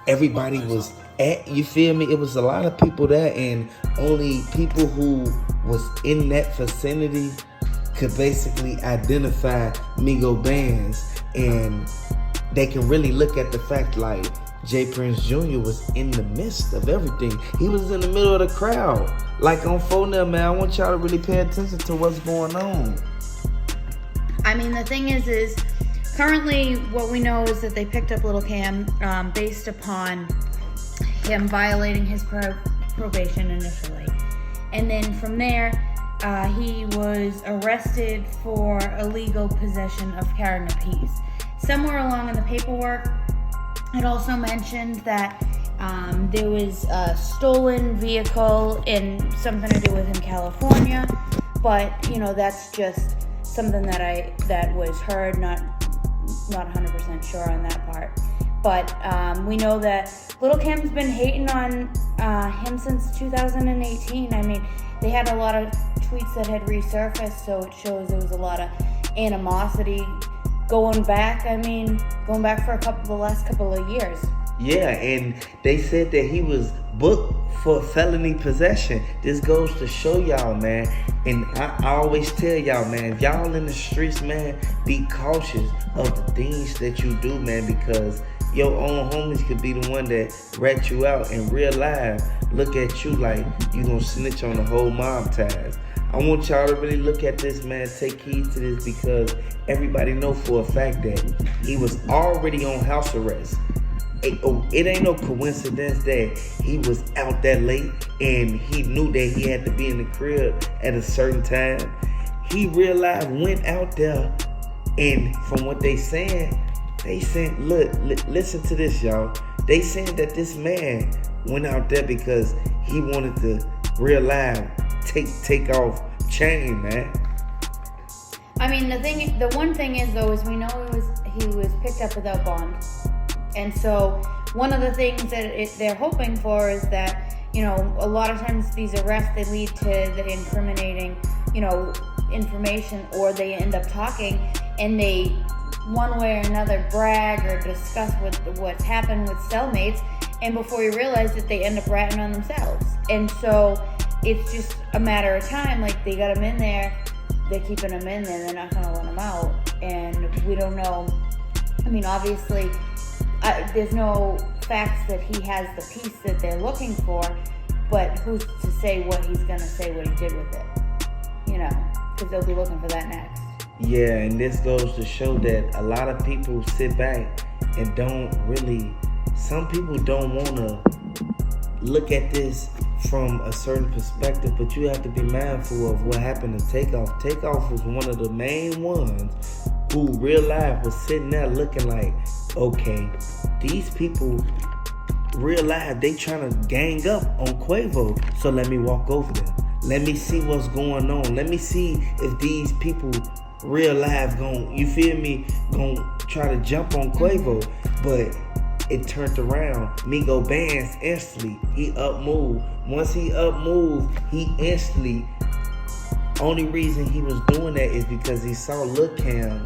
everybody was at, you feel me? It was a lot of people there, and only people who was in that vicinity could basically identify Migo Bandz, and they can really look at the fact like J Prince Jr. was in the midst of everything. He was in the middle of the crowd. Like on phone now, man, I want y'all to really pay attention to what's going on. I mean, the thing is currently what we know is that they picked up Lil Cam based upon him violating his probation initially. And then from there, he was arrested for illegal possession of carrying a piece. Somewhere along in the paperwork, it also mentioned that there was a stolen vehicle in something to do within California, but you know, that's just something that was heard, not 100% sure on that part. But we know that Lil Cam's been hating on him since 2018. I mean, they had a lot of tweets that had resurfaced, so it shows there was a lot of animosity going back. I mean, going back for the last couple of years. Yeah, and they said that he was booked for felony possession. This goes to show y'all, man. And I always tell y'all, man, if y'all in the streets, man, be cautious of the things that you do, man, because your own homies could be the one that rat you out in real life. Look at you like you gonna snitch on the whole MobTies. I want y'all to really look at this, man. Take heed to this, because everybody know for a fact that he was already on house arrest. It ain't no coincidence that he was out that late and he knew that he had to be in the crib at a certain time. He real life went out there, and from what they saying, look, listen to this, y'all. They saying that this man went out there because he wanted to real life take off chain, man. I mean, the one thing is though, is we know he was picked up without bond. And so one of the things that they're hoping for is that, you know, a lot of times these arrests, they lead to the incriminating, you know, information, or they end up talking and they, one way or another, brag or discuss what's happened with cellmates, and before you realize it, they end up ratting on themselves. And so it's just a matter of time. Like, they got him in there, they're keeping him in there, they're not going to let him out. And we don't know. I mean, obviously, there's no facts that he has the piece that they're looking for, but who's to say what he's going to say, what he did with it, you know, because they'll be looking for that next. Yeah, and this goes to show that a lot of people sit back and don't really, some people don't want to look at this from a certain perspective, but you have to be mindful of what happened to Takeoff. Takeoff was one of the main ones who real life was sitting there looking like, okay, these people real life, they trying to gang up on Quavo, so let me walk over them. Let me see what's going on. Let me see if these people real life you feel me, gon' try to jump on Quavo. But it turned around. Migo Bandz instantly, he up moved. Once he up moved, he instantly, only reason he was doing that is because he saw Lil Cam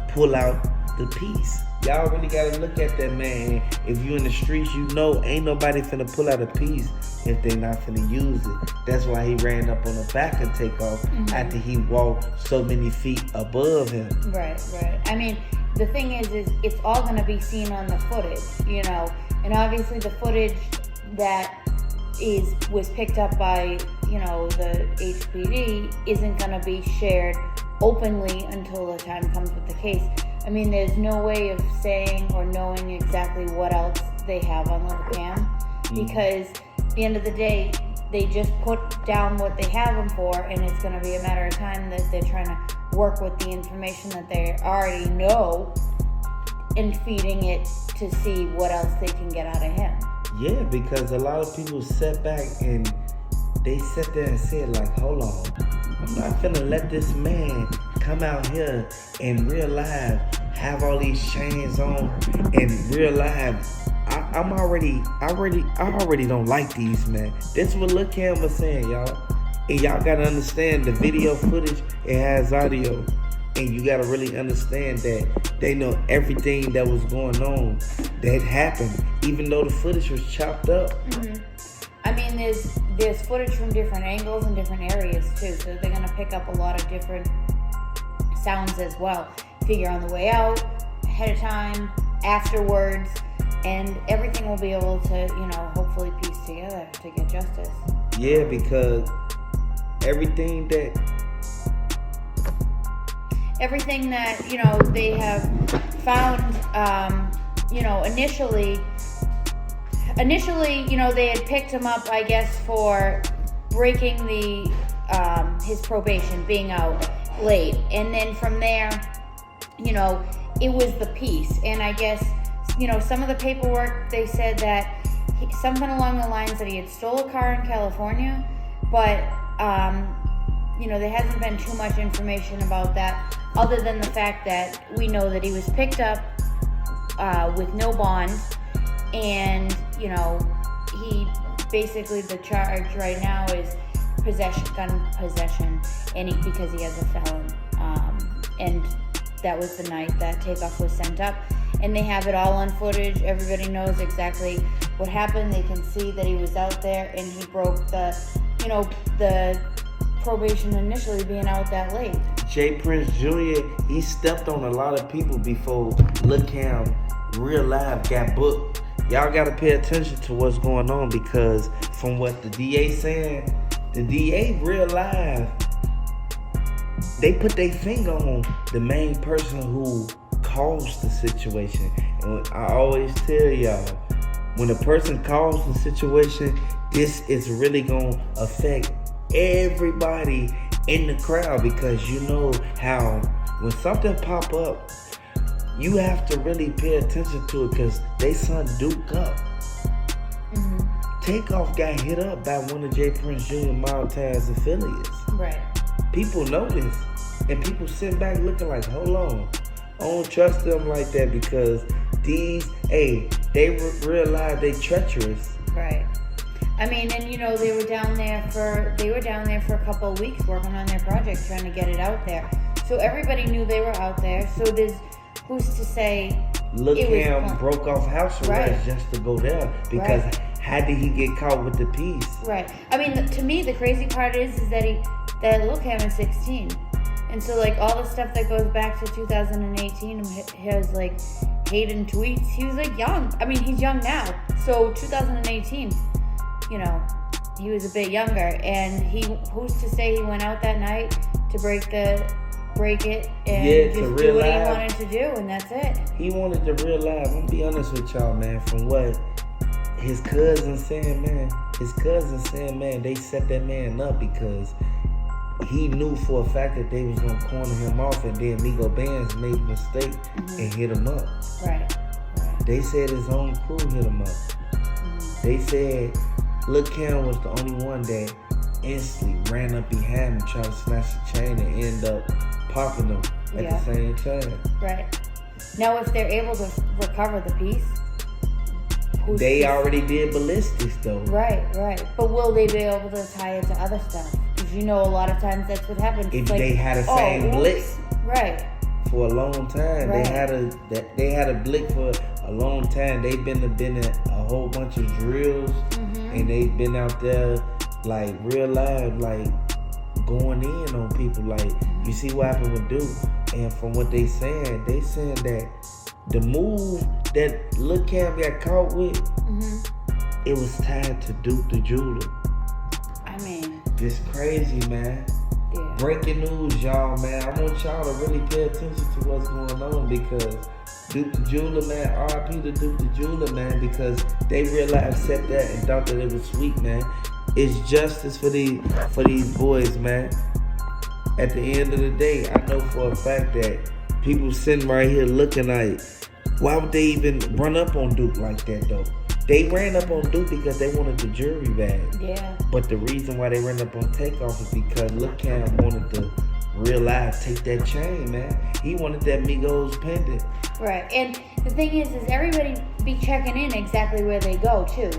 pull out the piece. Y'all really gotta look at that, man. If you in the streets, you know ain't nobody finna pull out a piece if they not finna use it. That's why he ran up on the back of Takeoff after he walked so many feet above him. Right. I mean, the thing is it's all gonna be seen on the footage, you know. And obviously the footage that was picked up by, you know, the HPD isn't gonna be shared openly until the time comes with the case. I mean, there's no way of saying or knowing exactly what else they have on Lil Cam, because at the end of the day, they just put down what they have him for, and it's going to be a matter of time that they're trying to work with the information that they already know and feeding it to see what else they can get out of him. Yeah, because a lot of people sat back and they sat there and said, like, hold on, I'm not finna let this man come out here and real life have all these chains on and real life. I already don't like these, man. This is what Lil Cam was saying, y'all. And y'all gotta understand the video footage, it has audio. And you gotta really understand that they know everything that was going on that happened, even though the footage was chopped up. Mm-hmm. I mean, there's footage from different angles and different areas too, so they're gonna pick up a lot of different sounds as well. Figure on the way out, ahead of time, afterwards, and everything will be able to, hopefully piece together to get justice. Yeah, because everything that they have found, initially, they had picked him up, I guess, for breaking his probation, being out late. And then from there, it was the piece. And I guess, some of the paperwork, they said that something along the lines that he had stole a car in California, but, there hasn't been too much information about that, other than the fact that we know that he was picked up with no bond, and, he basically, the charge right now is gun possession, and because he has a felon, and that was the night that Takeoff was sent up, and they have it all on footage. Everybody knows exactly what happened. They can see that he was out there, and he broke the probation initially being out that late. Jay Prince Jr., he stepped on a lot of people before Lil Cam Real Live got booked. Y'all gotta pay attention to what's going on, because from what the DA saying, the DA Real Live, they put their finger on the main person who caused the situation. And I always tell y'all, when a person caused the situation, this is really gonna affect everybody in the crowd, because you know how when something pop up, you have to really pay attention to it, because they son Duke up. Mm-hmm. Takeoff got hit up by one of Jay Prince Jr. MobTies affiliates. Right. People know this, and people sit back looking like, hold on, I don't trust them like that, because they realize they treacherous. Right. I mean, and they were down there for a couple of weeks working on their project, trying to get it out there. So everybody knew they were out there. So who's to say? Lil Cam broke off house arrest just to go there, because how did he get caught with the piece? Right. I mean, to me, the crazy part is that Lil Cam is 16, and so all the stuff that goes back to 2018, his hating tweets. He was young. I mean, he's young now. So 2018. He was a bit younger, and who's to say he went out that night to break it and just do what he wanted to do, and that's it. He wanted to real life. I'm gonna be honest with y'all, man. From what his cousin saying, man, they set that man up because he knew for a fact that they was gonna corner him off, and then Migo Bandz made a mistake and hit him up. Right. They said his own crew hit him up. Mm-hmm. They said Lil Cam was the only one that instantly ran up behind him, tried to snatch the chain, and end up popping them at the same time. Right. Now, if they're able to recover the piece, they already did ballistics though. Right. But will they be able to tie it to other stuff? Because a lot of times that's what happens. If they had a same blick. Right. For a long time, they had a blick for a long time. They've been in a whole bunch of drills, and they've been out there real live, going in on people. You see what happened with Duke, and from what they saying that the move that Lil Cam got caught with, it was tied to Duke the Jeweler. I mean, it's crazy, man. Yeah. Breaking news, y'all, man. I want y'all to really pay attention to what's going on, because Duke the Jeweler, man, R.I.P. to Duke the Jeweler, man, because they realized, set that and thought that it was sweet, man. It's justice for these boys, man. At the end of the day, I know for a fact that people sitting right here looking why would they even run up on Duke like that, though? They ran up on Duke because they wanted the jury bag. Yeah. But the reason why they ran up on Takeoff is because Lil Cam wanted to real life take that chain, man. He wanted that Migos pendant. Right. And the thing is everybody be checking in exactly where they go, too.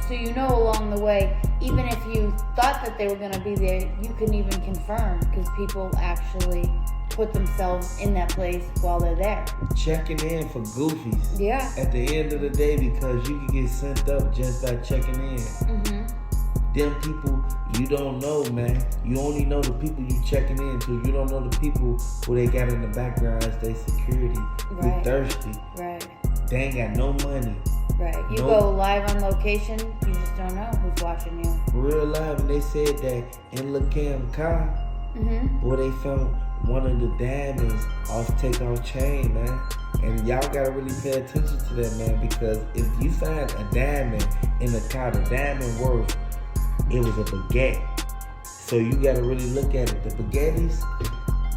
So along the way, even if you thought that they were going to be there, you can even confirm, because people actually put themselves in that place while they're there. Checking in for goofies. Yeah. At the end of the day, because you can get sent up just by checking in. Them people you don't know, man. You only know the people you checking in to. You don't know the people who they got in the background as their security. Right. Who thirsty. Right. They ain't got no money. Right. You go live on location, you just don't know who's watching you. Real live, and they said that in Lil' Kim car, where they found one of the diamonds off Takeoff chain, man. And y'all gotta really pay attention to that, man, because if you find a diamond in the car, the diamond worth, it was a baguette. So you gotta really look at it. The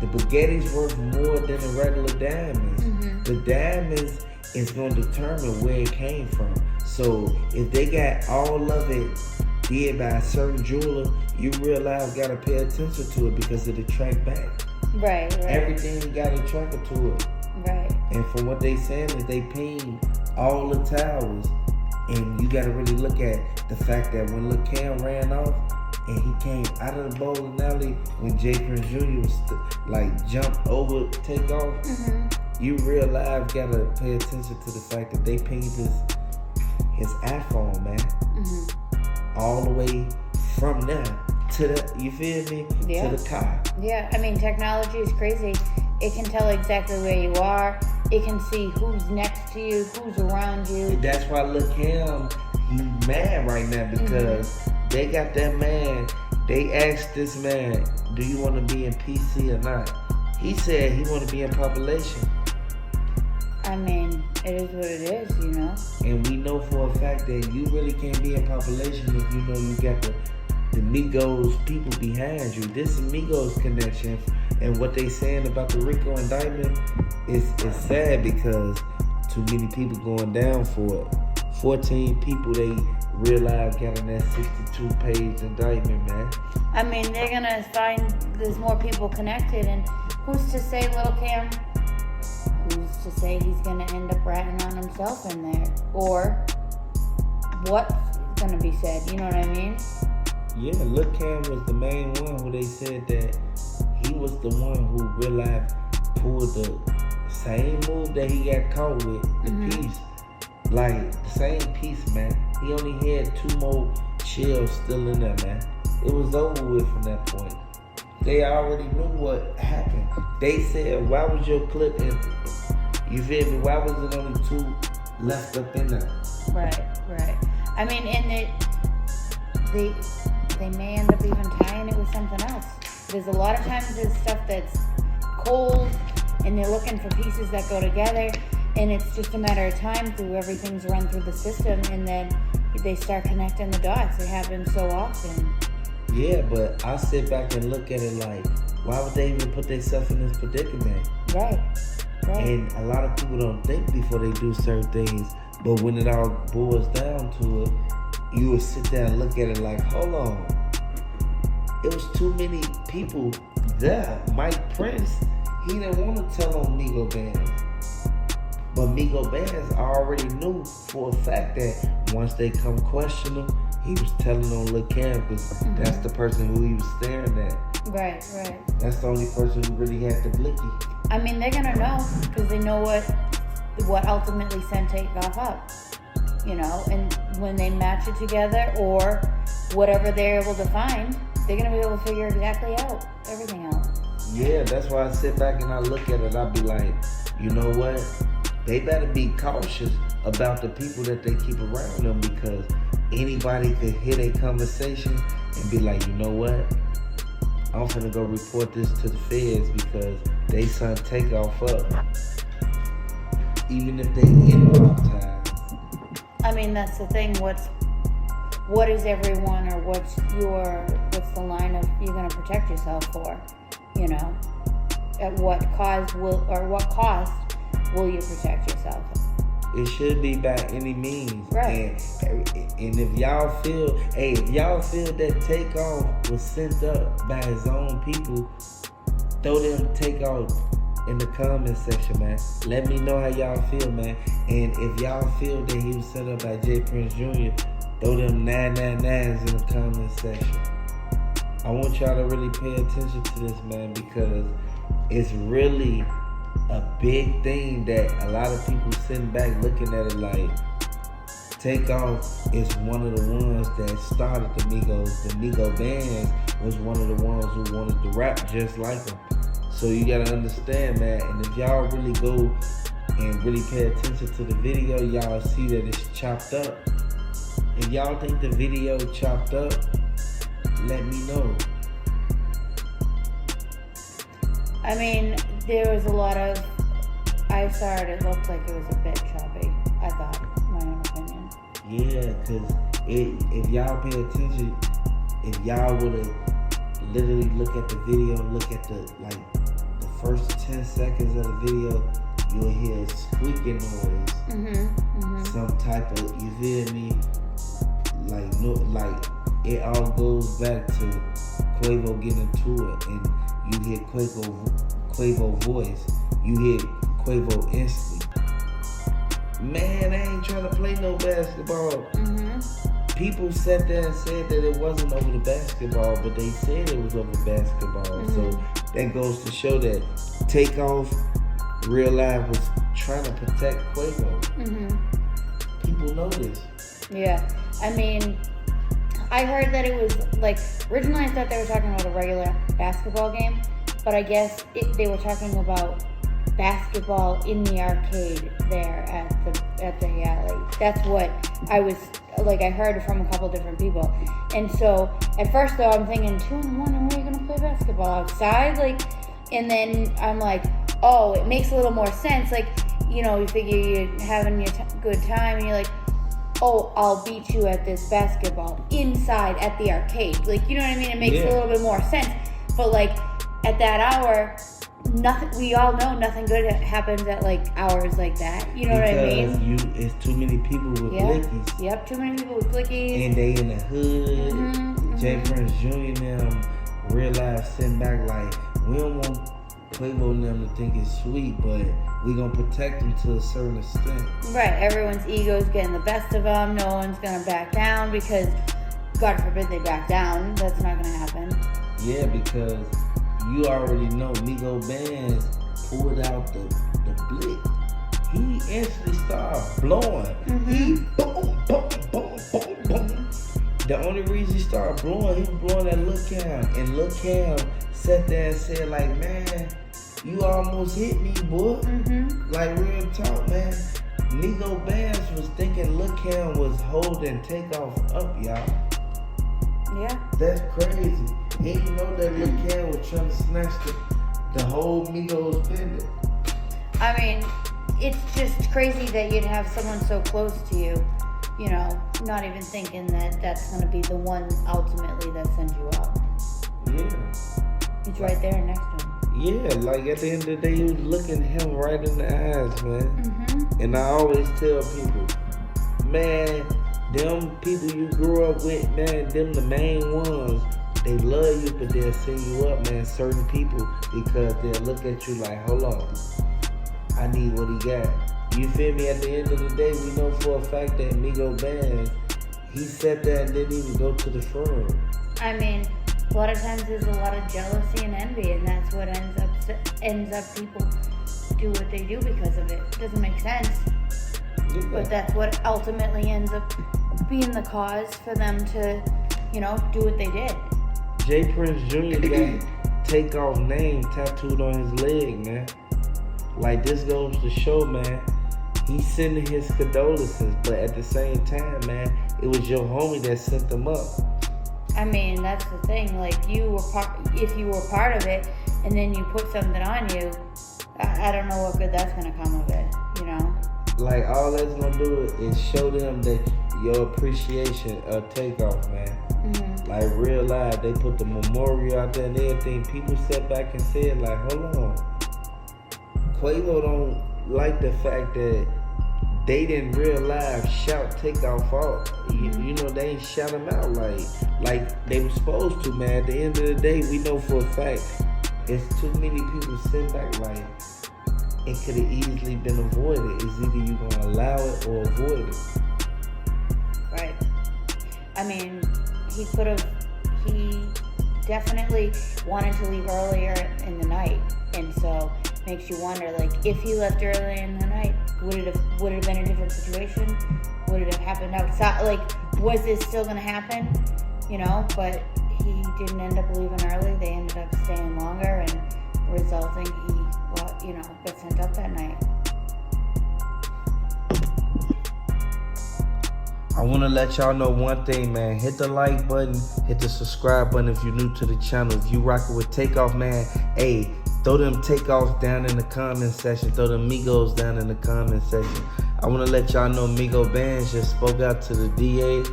baguette's worth more than the regular diamonds. The diamonds is gonna determine where it came from. So if they got all of it did by a certain jeweler, you realize gotta pay attention to it because it'll track back. Right. Everything got a tracker to it. Right. And from what they saying is they pinged all the towers. And you gotta really look at the fact that when Lil' Kim ran off and he came out of the bowling alley when J. Prince Jr. was jumped over Takeoff, you real live gotta pay attention to the fact that they pinged his iPhone, man. All the way from there to the, you feel me? Yeah. To the car. Yeah, I mean, technology is crazy. It can tell exactly where you are. It can see who's next to you, who's around you. That's why Lil' Kim, he mad right now because they got that man. They asked this man, do you want to be in PC or not? He said he want to be in population. I mean, it is what it is, you know? And we know for a fact that you really can't be in population if you know you got the Migos people behind you. This is Migos connection. And what they saying about the Rico indictment is sad because too many people going down for it. 14 people they realize got in that 62-page indictment, man. I mean, they're gonna find there's more people connected, and who's to say Lil' Kim? Who's to say he's gonna end up ratting on himself in there? Or what's gonna be said, you know what I mean? Yeah, Lil' Kim was the main one who they said that he was the one who realized pulled the same move that he got caught with, the piece. Like, the same piece, man. He only had 2 more shells still in there, man. It was over with from that point. They already knew what happened. They said, why was your clip empty? You feel me? Why was it only 2 left up in there? Right. I mean, and they may end up even tying it with something else. There's a lot of times there's stuff that's cold and they're looking for pieces that go together, and it's just a matter of time through everything's run through the system, and then they start connecting the dots. It happens so often. Yeah, but I sit back and look at it like, why would they even put themselves in this predicament? Right. And a lot of people don't think before they do certain things, but when it all boils down to it, you will sit there and look at it like, hold on. It was too many people there. Mike Prince, he didn't want to tell on Migo Bandz. But Migo Bandz already knew for a fact that once they come question him, he was telling on Lil' Kim because that's the person who he was staring at. Right. That's the only person who really had the blicky. I mean, they're gonna know because they know what ultimately sent Takeoff up. You know, and when they match it together or whatever they're able to find, they're gonna be able to figure exactly out everything out. Yeah, that's why I sit back and I look at it. I'll be like, you know what? They better be cautious about the people that they keep around them because anybody could hear a conversation and be like, you know what? I'm finna go report this to the feds because they son Takeoff up. Even if they in MobTies. I mean, that's the thing. What is everyone, or what's the line of you're gonna protect yourself for? You know, at what cost will you protect yourself? It should be by any means. Right. And if y'all feel that Takeoff was sent up by his own people, throw them Takeoff in the comment section, man. Let me know how y'all feel, man. And if y'all feel that he was set up by J. Prince Jr., throw them 999s in the comment section. I want y'all to really pay attention to this, man, because it's really a big thing that a lot of people sitting back looking at it like Takeoff is one of the ones that started the Migos. The Migo Bandz was one of the ones who wanted to rap just like him. So you gotta understand, man. And if y'all really go and really pay attention to the video, y'all see that it's chopped up. If y'all think the video chopped up, let me know. I mean, there was a lot of, I saw it looked like it was a bit choppy, I thought, my own opinion. Yeah, cause if y'all pay attention, if y'all would've literally look at the video and look at the first 10 seconds of the video, you'll hear a squeaking noise. Some type of, you feel me? Like it all goes back to Quavo getting into it, and you hear Quavo voice, you hear Quavo instantly. Man, I ain't trying to play no basketball. People sat there and said that it wasn't over the basketball, but they said it was over basketball. So that goes to show that Takeoff, real life, was trying to protect Quavo. People know this. Yeah, I mean, I heard that it was like, originally I thought they were talking about a regular basketball game, but I guess they were talking about basketball in the arcade there at the alley. That's what I was, like, I heard from a couple different people. And so at first though, I'm thinking 2 in the morning, where are you gonna play basketball? Outside? Like, and then I'm like, oh, it makes a little more sense. Like, you know, you figure you're having your good time and you're like, oh, I'll beat you at this basketball inside at the arcade. Like, you know what I mean? It makes a little bit more sense. But like at that hour, nothing. We all know nothing good happens at like hours like that. You know what I mean? It's too many people with blickies. Yep, too many people with blickies. And they in the hood. J. Prince Jr. and them real life sitting back like, we don't want Quavo and them to think it's sweet, but we gonna protect them to a certain extent. Right, everyone's ego's getting the best of them. No one's gonna back down because, God forbid they back down. That's not gonna happen. Yeah, because you already know Migo Bandz pulled out the blick. He instantly started blowing. He boom, boom, boom, boom, boom. The only reason he started blowing, he was blowing at Lil Cam. And Lil Cam sat there and said like, man, you almost hit me, boy. Like, real talk, man. Migo Bandz was thinking Lil Cam was holding Takeoff up, y'all. Yeah. That's crazy. He didn't know that Lil Cam was trying to snatch the whole Migos bender. I mean, it's just crazy that you'd have someone so close to you, you know, not even thinking that that's going to be the one ultimately that sends you up. Yeah. He's right there next to him. Yeah, like at the end of the day, you was looking him right in the eyes, man. And I always tell people, man, them people you grew up with, man, them the main ones. They love you, but they'll send you up, man, certain people, because they'll look at you like, hold on, I need what he got. You feel me? At the end of the day, we know for a fact that Migo Bandz, he sat there and didn't even go to the front. I mean, a lot of times there's a lot of jealousy and envy, and that's what ends up people do what they do because of it. It doesn't make sense. Yeah. But that's what ultimately ends up being the cause for them to, you know, do what they did. J. Prince Jr. got Takeoff name tattooed on his leg, man. Like, this goes to show, man, he's sending his condolences, but at the same time, man, it was your homie that sent them up. I mean, that's the thing. Like, if you were part of it, and then you put something on you, I don't know what good that's gonna come of it. You know. Like, all that's gonna do is show them that your appreciation of Takeoff, man. Like, real life, they put the memorial out there and everything. People sat back and said, like, hold on. Quavo don't like the fact that they didn't real life shout Takeoff out. You know, they ain't shout him out like they were supposed to, man. At the end of the day, we know for a fact, it's too many people sitting back like, it could have easily been avoided. It's either you gonna allow it or avoid it. Right. I mean, definitely wanted to leave earlier in the night, and so makes you wonder, like, if he left early in the night, would it have been a different situation? Would it have happened outside? Like, was this still gonna happen? You know, but he didn't end up leaving early. They ended up staying longer, and resulting he, well, you know, got sent up that night. I want to let y'all know one thing, man. Hit the like button, hit the subscribe button if you're new to the channel. If you rocking with Takeoff, man, hey, throw them Takeoffs down in the comment section. Throw them Migos down in the comment section. I want to let y'all know Migo Bandz just spoke out to the DA.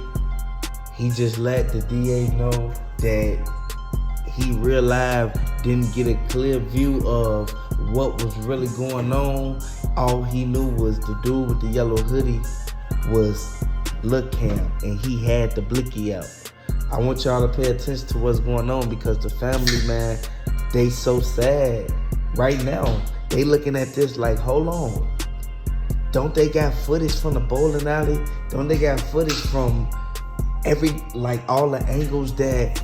He just let the DA know that he real live didn't get a clear view of what was really going on. All he knew was the dude with the yellow hoodie was look cam, and he had the blicky out. I want y'all to pay attention to what's going on, because the family, man, they so sad right now. They looking at this like, hold on, don't they got footage from the bowling alley? Don't they got footage from every, like, all the angles that